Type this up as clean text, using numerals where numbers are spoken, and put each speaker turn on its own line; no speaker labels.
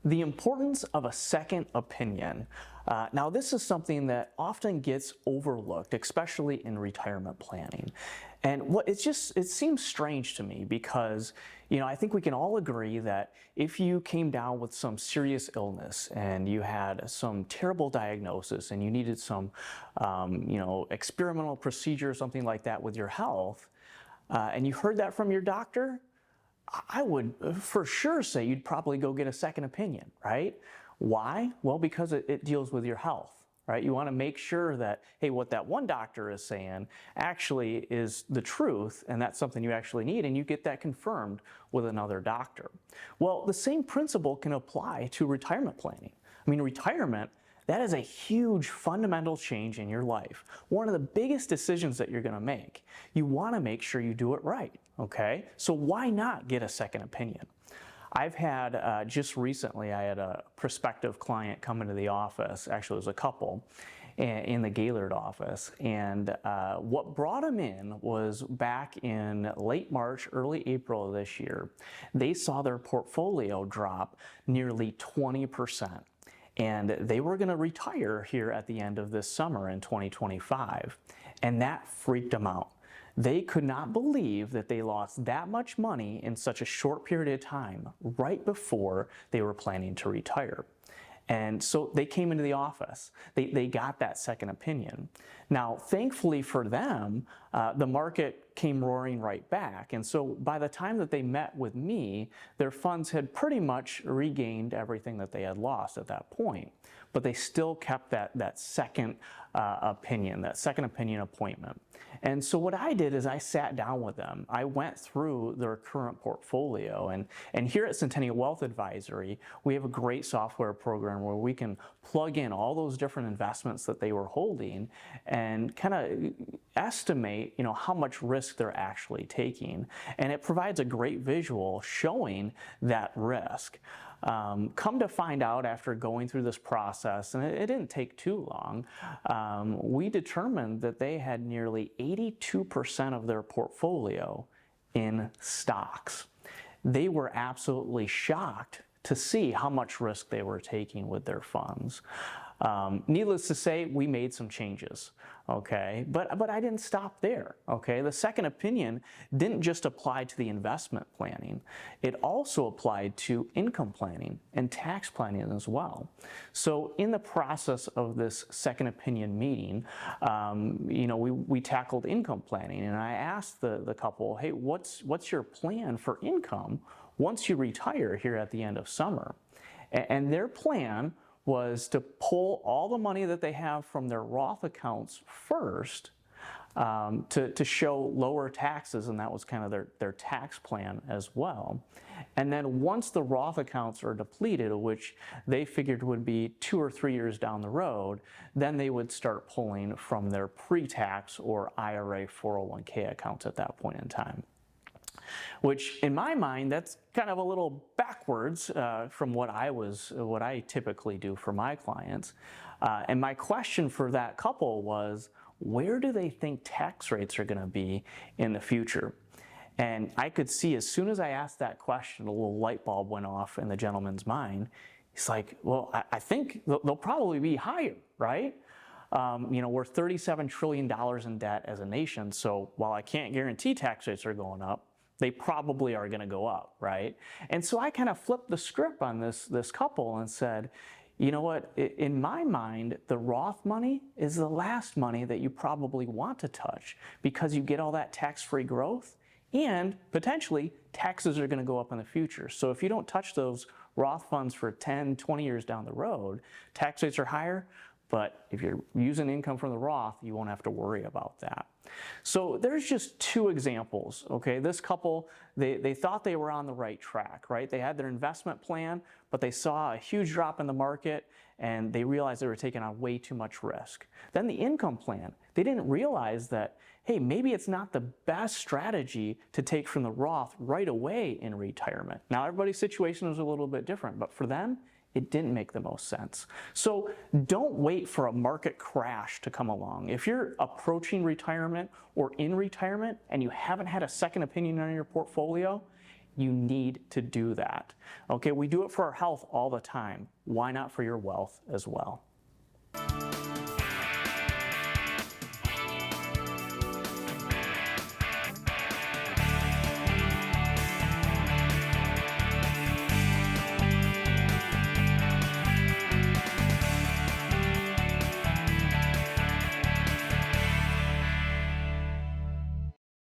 The importance of a second opinion. Now, this is something that often gets overlooked, especially in retirement planning. And it seems strange to me because, I think we can all agree that if you came down with some serious illness and you had some terrible diagnosis and you needed some, experimental procedure or something like that with your health, and you heard that from your doctor, I would for sure say you'd probably go get a second opinion, right? Why? Well, because it deals with your health, right? You want to make sure that, hey, what that one doctor is saying actually is the truth, and that's something you actually need, and you get that confirmed with another doctor. Well, the same principle can apply to retirement planning. I mean, retirement, that is a huge fundamental change in your life. One of the biggest decisions that you're going to make. You want to make sure you do it right, okay? So why not get a second opinion? I've had, just recently, I had a prospective client come into the office, actually it was a couple, in the Gaylord office, and what brought them in was back in late March, early April of this year, they saw their portfolio drop nearly 20%. And they were going to retire here at the end of this summer in 2025. And that freaked them out. They could not believe that they lost that much money in such a short period of time right before they were planning to retire. And so they came into the office. They got that second opinion. Now, thankfully for them, the market came roaring right back. And so by the time that they met with me, their funds had pretty much regained everything that they had lost at that point. But they still kept that second opinion, that second opinion appointment. And so what I did is I sat down with them. I went through their current portfolio. And here at Centennial Wealth Advisory, we have a great software program where we can plug in all those different investments that they were holding and kind of estimate, how much risk they're actually taking. And it provides a great visual showing that risk. Come to find out after going through this process, and it didn't take too long, we determined that they had nearly 82% of their portfolio in stocks. They were absolutely shocked to see how much risk they were taking with their funds. Needless to say, we made some changes, okay? But I didn't stop there, okay? The second opinion didn't just apply to the investment planning. It also applied to income planning and tax planning as well. So in the process of this second opinion meeting, we tackled income planning, and I asked the couple, hey, what's your plan for income once you retire here at the end of summer? And their plan was to pull all the money that they have from their Roth accounts first to show lower taxes, and that was kind of their tax plan as well. And then once the Roth accounts are depleted, which they figured would be 2 or 3 years down the road, then they would start pulling from their pre-tax or IRA 401k accounts at that point in time. Which, in my mind, that's kind of a little backwards from what I typically do for my clients. And my question for that couple was, where do they think tax rates are going to be in the future? And I could see as soon as I asked that question, a little light bulb went off in the gentleman's mind. He's like, well, I think they'll probably be higher, right? We're $37 trillion in debt as a nation, so while I can't guarantee tax rates are going up, they probably are going to go up, right? And so I kind of flipped the script on this couple and said, you know what, in my mind, the Roth money is the last money that you probably want to touch because you get all that tax-free growth and potentially taxes are going to go up in the future. So if you don't touch those Roth funds for 10, 20 years down the road, tax rates are higher, but if you're using income from the Roth, you won't have to worry about that. So there's just 2 examples, okay? This couple, they thought they were on the right track, right? They had their investment plan, but they saw a huge drop in the market and they realized they were taking on way too much risk. Then the income plan, they didn't realize that, hey, maybe it's not the best strategy to take from the Roth right away in retirement. Now, everybody's situation is a little bit different, but for them, it didn't make the most sense. So don't wait for a market crash to come along. If you're approaching retirement or in retirement and you haven't had a second opinion on your portfolio, you need to do that. Okay, we do it for our health all the time. Why not for your wealth as well?